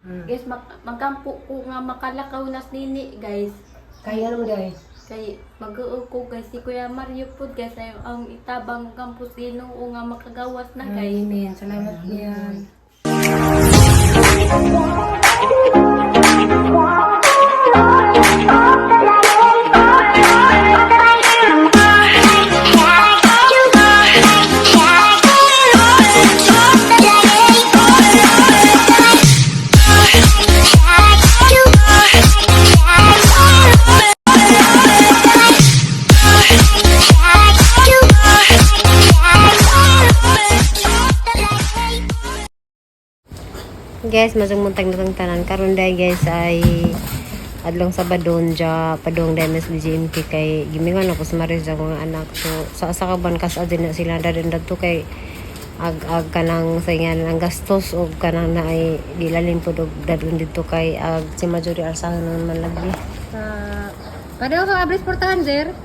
Guys, magkampo ko nga makalakaw nas nini, guys. Kaya naman guys. Kay mag-uog ko guys si Kuya Mario po guys ay ang itabang campus Ginoo nga makagawas na guys. Amen. Salamat niyan. Guys, masang muntag na tanan karon day guys ay adlong Sabadon ja padong day mas BGMP kay gimingon ako sa maris ang mga anak so sa kaban kas adin na sila dadan dagto kay ag kanang saingan ang gastos o kanang na ay dilalin pud og dadon dito kay si Majori arsahan naman lagi Pareho ka abris portahan, sir.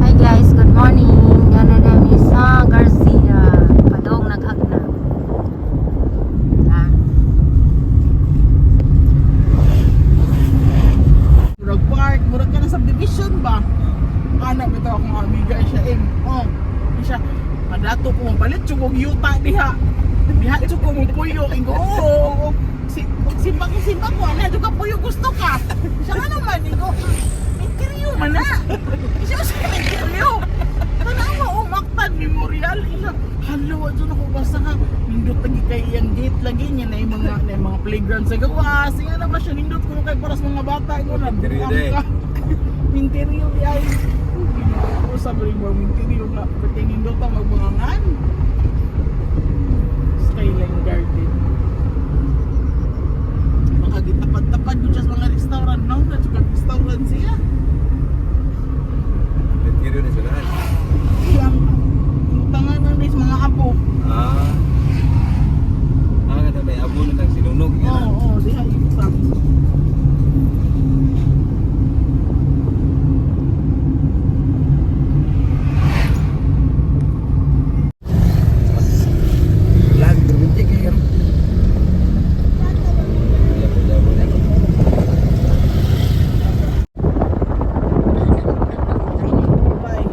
Hi guys, good morning. Gana dami sa Garcia. Padong naghagna. Murag park, murag ka na subdivision ba? Anak bito akong amiga siya siya madato ko mapalit yung yuta diha. Diha ito ko mong puyo. Ingo, simba ko, ano ito ka puyo gusto ka? Siya nga naman, ingo, interior man na. Siya sa interior. Tanawa, Mactan Memorial. Halo, ito na ko basta nga. Nindot lagi kay yung gate lagi niya na yung mga playground sa gawas. Nga na ba siya, nindot ko kay paras mga bata. Ingo, nagbuang ka. Interior ay. Ako sabi mo, interior nga. Pati nindot ang magbuangan. Skyline Garden. Mga gitapad-tapad yun siya sa mga restaurant, no? Nagsukat restaurant siya. Interior na sila. Iyang tangan na rin sa mga apo. Kada may abo na ng sinunog. Oo, diha ipan. Vlog, berbunyi kayo. Bye.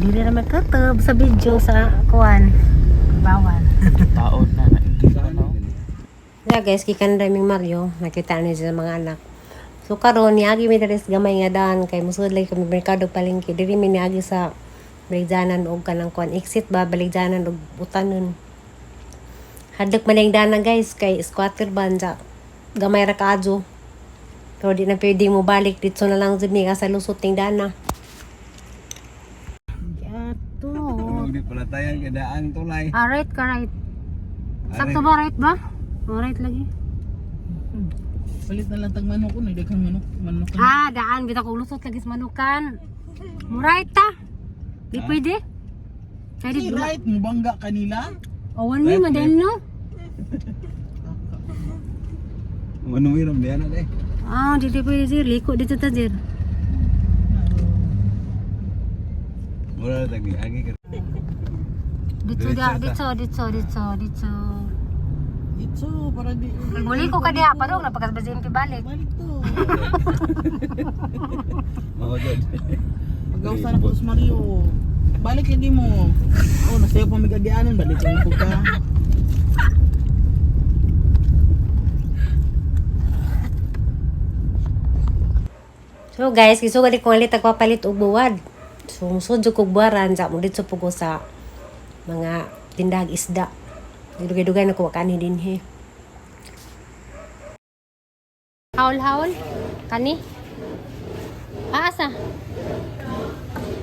Dili na magkatub sa video sa kuan. Bawan. Taon na ano? Yeah guys, kikan daming Mario, nakita ni sa mga anak. So karon niagi mi diri sa gamay nga daan kay musudlay kami merkado palengke. Diri mi niagi sa baligjanan og kanang kuan exit ba baligjanan og utanon. Hadlok man ang daan guys kay squatter banda. Gamay ra kaadyo. Pero di na pwede mo balik dito na lang jud ni sa lusot ning dana. Hindi pala tayang kadaang tulay. Right ka right. Sakto ba right ba? Right lagi. Palit na lang tag manok ko, nagdaghang manok. Daan bitaw ko lusot lagi sa manukan. Right ta. Di pwede. Kaya Si right mo bangga kanila? Awan mi madan no. Manuwiram diyan na eh. Di pwede sir. Liko dito ta sir. Mura tagi agi ka. Dito. Ito, para di... Muli ko ka diha pa dong napagkas BGMP balik. Balik to. Mao jud. Mag-ausa na ko sa Mario. Balik lagi mo. Nasayo pa may kagianan. Balik lang ko ka. So guys, kisugad ko alit tagpapalit og buwad. So sudyo kog buwaran sa mo dito pugo sa mga tindahan isda. Dugay-dugay na ko kani din he. Haul kani. Asa?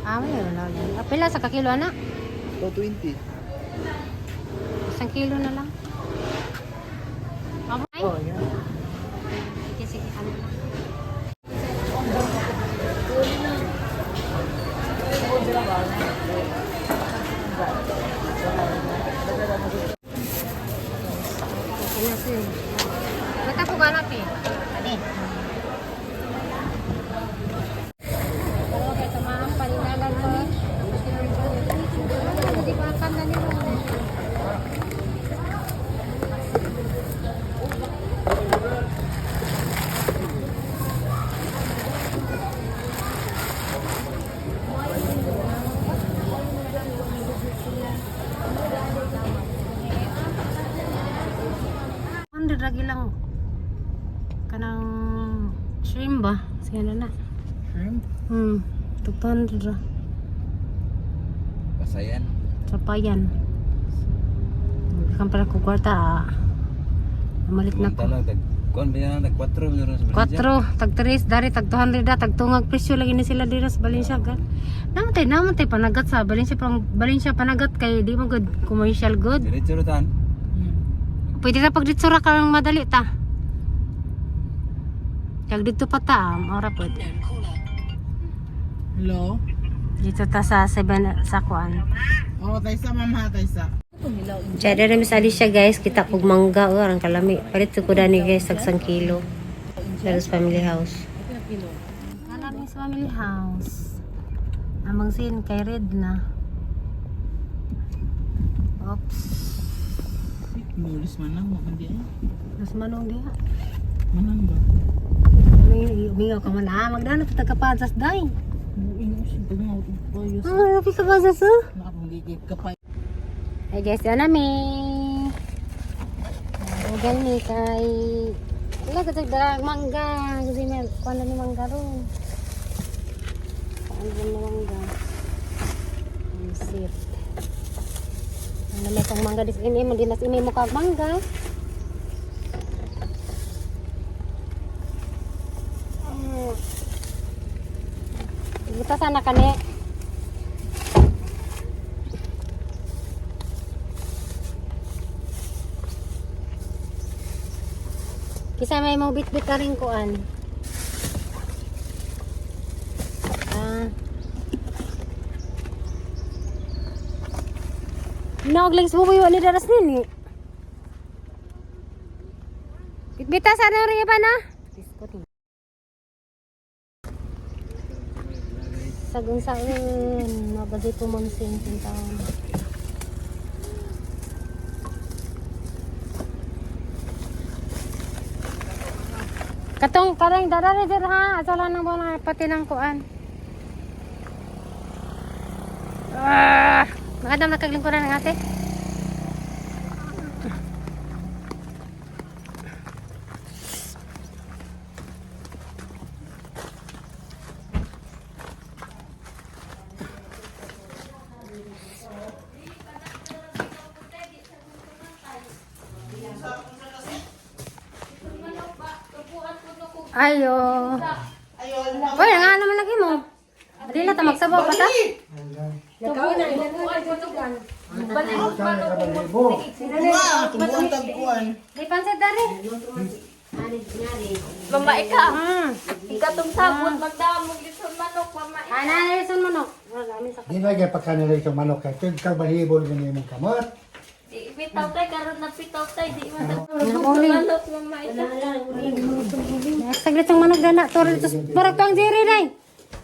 Mayroon lang. Pila sa kakilo na? 220. 1 kilo na lang. Okay? Oh, yeah. Sige, ano lang. Sige na na. Shrimp? 200 ra. Pasayan. Sapayan. Kan pala ko kwarta. Malit na ko. Talo tag kon biya na tag 4 meron sa Valencia. 4, tag 3, dari tag 200 da, tag tungag presyo lagi ni sila dira sa Balenciaga. Naman tay panagat sa Valencia panagat kay di mo good commercial good. Diretso rutan. Pwede ra pag dito ra ka lang madali ta. Kag dito pa ta, ora pwede. Hello? Dito ta sa 7 sa kuan. Oh, taysa mama, taysa. Diyan na namin sa Alicia guys, kita kog mangga o ang kalami. Palit ko dani guys, tag 1 kilo. Sa family house. Kalami sa family house. Amang sin kay red na. Oops. Nulis manang mo kandi ay. Mas manong diha. Manang ba? Mingaw ka man magdano kita kapadsas day. Ingo si pag mo ko yus. Rapi kapadsas oh. Nakapagigit ka pa. Ay guys, yan nami. Ugal ni kay wala ka tagdag mangga. Kasi may kuha na ni mangga ron. Kuha na mangga. Ang sip. Ano may kang mangga dis ini mo dinas ini mo kag mangga. Kita sana kane. Kisa may mau bit-bit ka rin kuan. Naogling sa bubuyo ni daras nini. Bit-bita sana rin ba na? Sagun-sagun. Mabagay po mong taon. Katong karang darari dir ha, asala nang mga pati ng kuan. Magandang nakaglingkuran ng ate. Ayo. Oy, nga naman lagi mo. Dili na ta magsabaw pa ta. Tubuan tagkuan. Di pansit dari. Mama ika. Ikatong sabot magdamog dito manok mama ika. Ana son manok. Wala amin sa. Di na kaya pagkanila itong manok kaya ito kang bahibol ganyan mong kamot. Di pitaw tay karon na pitaw tay di man Nakuling. manok mama ika. Saglit ang manok dana. Toro dito. Barag to ang jiri day.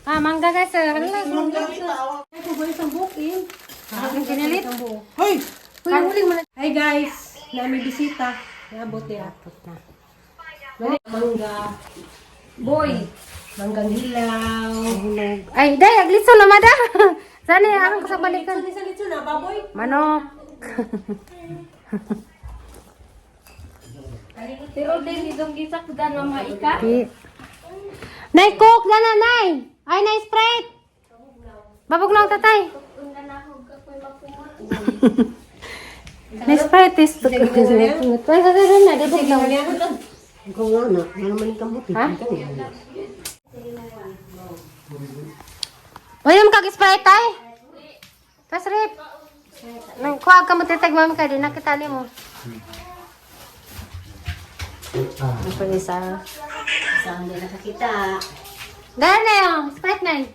Mangga guys. Hala. Ito ba isang bukin? Ang kinilit. Hoy! Hi guys, nami bisita. Nabot niya. Mangga. Boy. Manggang hilaw. Ay, day, aglitso na mada. Sani, akong kasabalikan. Litso na, baboy. Manok. Pero din idong gisakdan mama ika. Nay, cook na na, nay. Ay, nay, Sprite. Babog lang, tatay. Una na ako kapoy mapungot. Nay, Sprite is to cook this net. Ay, sasaran na, dibog lang. Ikaw nga na, ano naman yung kamuti. Ha? Uy, yung kag-Sprite, tay. Tas, Rip. Nang kuha ka mo titag, mami ka, di nakitali mo. Ang isa. Saan din nakakita? Dahil na yung Sprite na yun.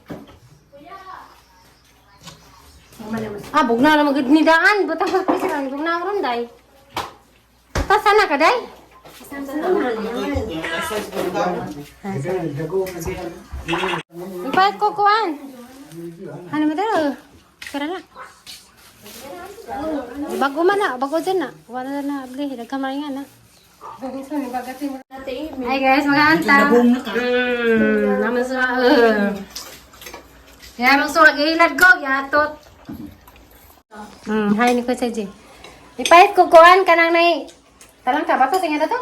Bugna na magod ni daan. Butang sa pisiran. Bugna ang ronday. Buta sana ka, day? Ipahit ko kuwan. Ano mo dito? Kira na. Bago man na. Bago dyan na. Wala na abli. Nagkamari nga na. Hi guys, mag-aanta. Naman sa ya, magsulag ilad ko, yatot. Hi ni ko sa G. Ipahit ko kuan kanang nay. Talang ka ba to? Tingnan to?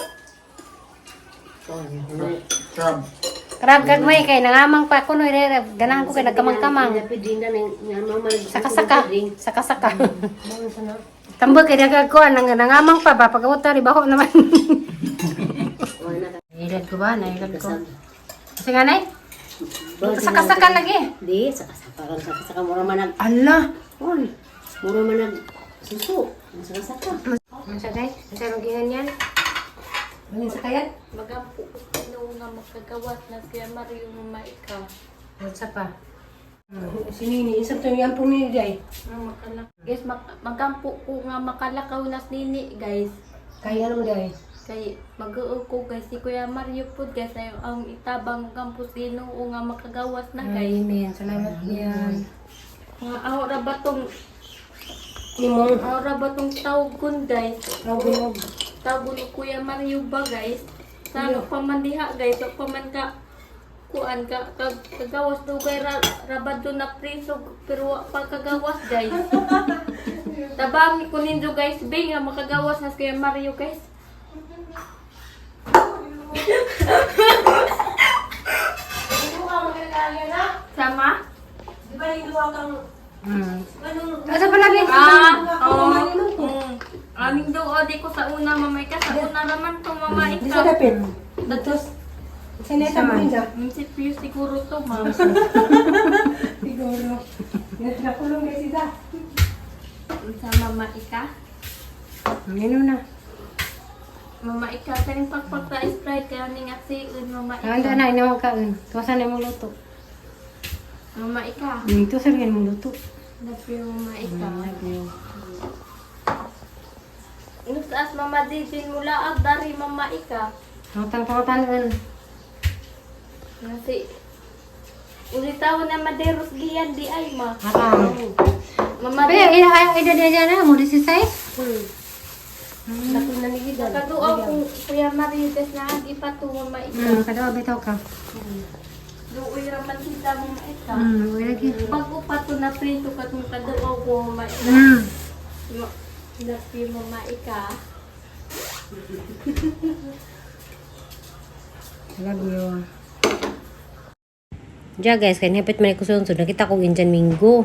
Crab. Krab kagmay kay nangamang pa kuno ganahan ko kay nagkamang-kamang. Saka-saka. Saka-saka. Tambok kay nagagkuan nangamang pa ba pagawot ta ribaho naman. Ilad ko ba? Nailad ko. Kasi nga nay? Saka-saka lagi. Di, saka mura man nag Ala. on. Mura man nag susu. Saka. Masa day? Masa magihan yan? Manin sa kayan? Magampo ko sino nga makagawas na Kuya Mario maika. Masa pa? Sinini, isang to yung pumili day. Guys, magampo ko nga makalakaw nas nini guys. Kaya ano day? Kay mag-uog ko guys si Kuya Mario po guys ay ang itabang kampusino o nga makagawas na guys. Amen. Salamat yan. Nga aura ba tong Nimong. aura ba tong tawgon guys? Tawgon. Tawgon ni Kuya Mario ba guys? Sa pamandiha guys, o paman ka kuan ka kagawas do kay rabado na preso pero wa pa kagawas guys. Tabang ko ninyo guys, be nga makagawas na si Kuya Mario guys. Sama? Asa pa lagi? Aming daw o di ko sa una mamay ka. Sa una naman to mamay Di ka. sa dapit. Datos. Sineta mo rin siya. CPU siguro to ma'am. Siguro. Nakulong na sila. Sa mamay ka. Ano na? Mamay ka. Kaning pagpagta Sprite kaya ning aksiun mamay Handa ka. na, inawag ka. Tuwasan na mong luto. Mamay ka. Tuwasan na mong luto. Love you mamay ka. Inusaas mama din mula ag dari mamay ka. Tangtang-tangan. Kasi ulitaw na maderos giyan di ay ma. Mama Pero ida na mo 16? Naku na ni Gida. Kaduaw kung Kuya Mario des na ag ipatu mama ika. Kadawa bitaw ka. Duoy raman kita mama ika. Wala lagi. Pag upato na prito katong kaduaw ko mama ika. Love mama ika. Love you. Diya guys, kaya hapit man ko sunod. Nakita ko Indian Minggo.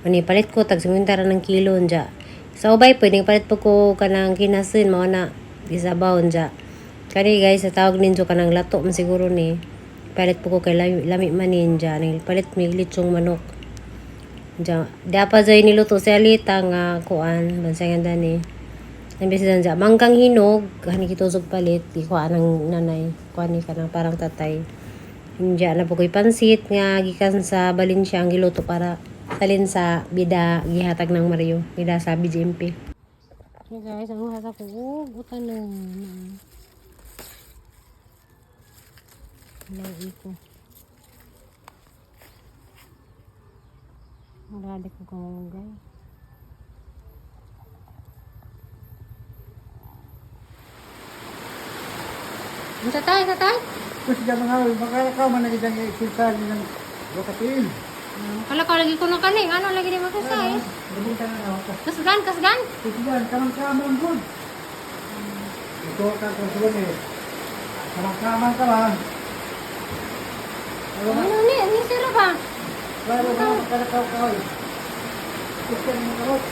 Ano palit ko, tag 50 ng kilo diya. Sa ubay, pwedeng palit po ko kanang kinasin, mga na, isabaw diya. Kani guys, sa tawag ninyo kanang lato man siguro ni. Palit po ko kay lami manin diya. Palit may litsong manok. Diya. Dapat dyan niluto sa alita nga kuan, bansayan dani. Nambisidan diya, manggang hinog, hani kituzog palit, ikuan ng nanay. Kuan ni kanang parang tatay. Hindi na po ko'y pansit nga gikan sa Valencia ang giluto para salin sa bida gihatag ng Mario. Bida sa BGMP. Okay guys, ang uhas ako. Butan na. Lagi ko. Marali ko kung guys. Sa tay? Kasi ka mga makalakaw man naging ang isinsan ng lokapin. Kalakaw lagi ko ng kaning. Ano lagi di makasay? Nabutan na ako. Kasgan. Kasi yan, kamang-kamang good. Ito ka kasulan eh. Kamang-kamang ka ba? Ano ni? Ni sira ba? Lalo ka makalakaw ka oy. Kasi yan mga karot.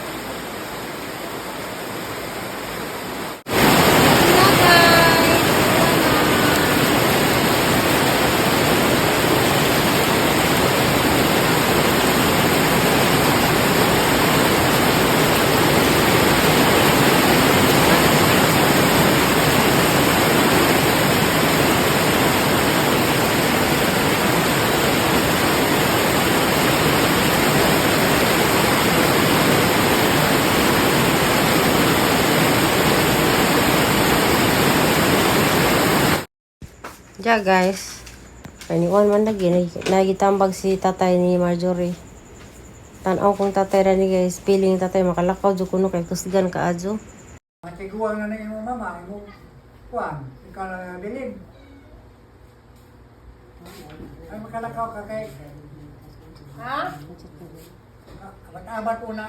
Diya guys, kaniwan man lagi, nagitambag si tatay ni Marjorie. Tanaw kong tatay ra ni guys, piling tatay makalakaw dyan kuno kay kusgan ka adyo. Matiguan na na yung mama, yung kuwan, ikaw na bilib. Ay makalakaw ka kay... Ha? Abat-abat una.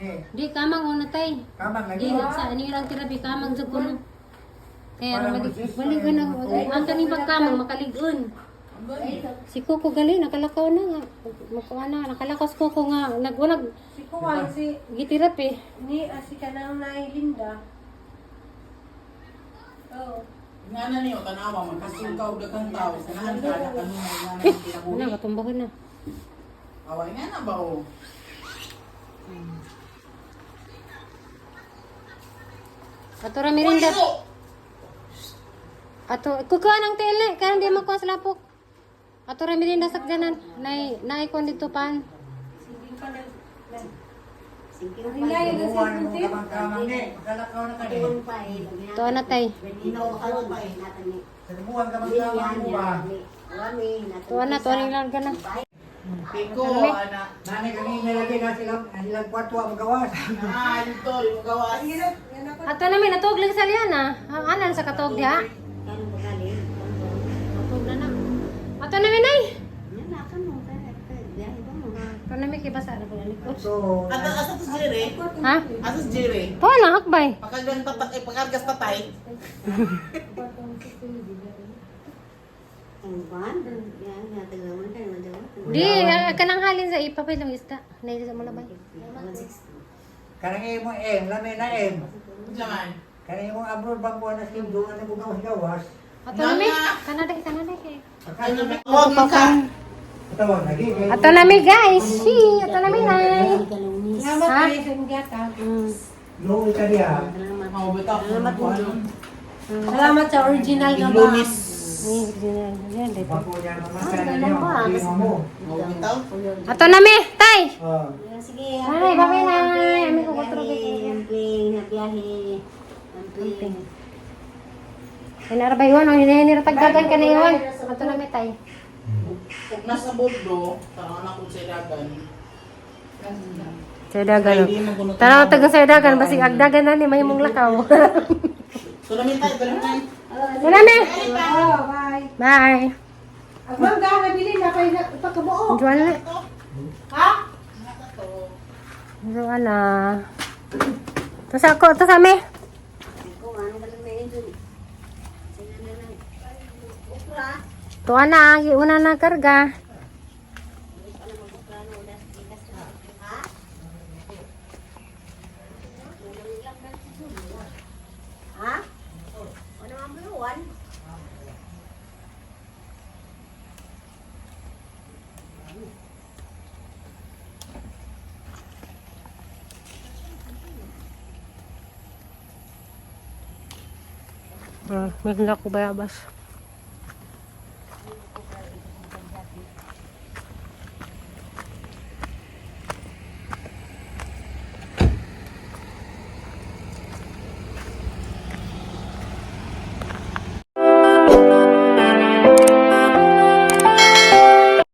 Eh, Di, kamang una tay. kamang lagi. Di, sa ini lang tirabi, kamang dyan kuno. Kaya Para maligon mag-sis- na, ang kaning pagkamang, makaligon. Si Coco gali, nakalakaw na nga. Makuha na, nakalakaw si Coco nga. Nagwalag, Si Kuwan, si gitirap eh. ni si kanang na Linda. Oh. Nga na niyo, tanawa, magkasulkaw na kang tao. Sanahan ka na kanina nga na kinabuhi. Ano, katumbakan na. Away nga na ba o? Ato ra merinda. Ato, kukuha ng tele, kaya hindi makuha sa lapok. Ato ra merinda sa ganan. Nay kon dito pan. Hingayon na sa kunti. Kamang-kamang ni. Kalakaw na ka ni. To na tay. Serbuan kamang-kamang mo ba? To na lang ganan. Piko, anak. Nani kanina lagi na silang kwarto ang magawas. Ah, ito, yung gawas. Ato na may natog lang sa liana. Anan sa katog diha? Natog na na. Ato na may nay. Ato na may kibasa na pala likod. So, Asa to Jere? Ha? Asa si Jere? To na hakbay. Pagkargas tatay. Di kanang halin sa ipapay lang isda. Nay sa mo labay. kanang imo lami na Diyan. Kanang imo abroad bang kuha na skim doon na gawas. Ato na may kanada kay. Huwag ka. Tawag lagi. Ato na may guys. Ato na may nay. Salamat Ha? kayo sa inggata. Luoy ka diya. Mabitaw. Salamat sa original nga ba. Lumis. Bako niya naman niyo. Mo. Mabitaw. Ato na may tay. Oh. Ay, bakit nay? Ami ko kutro kay. Inarbaywan ang hiniratagdagan ka na iwan. Ato na may tay. Kung nasa boldo, parang anak ko sa dagan. Sa dagan. Tara taga sa dagan basig agdagan na ni may mong lakaw. Tulamin tayo, tulamin tayo. Nami. Oh, bye. Bye. Agmam da nabili na kay pagkabuo. Juan na. Ha? Juan na. Tapos ako, tapos kami. Tuwa na, una na karga. May ko bayabas.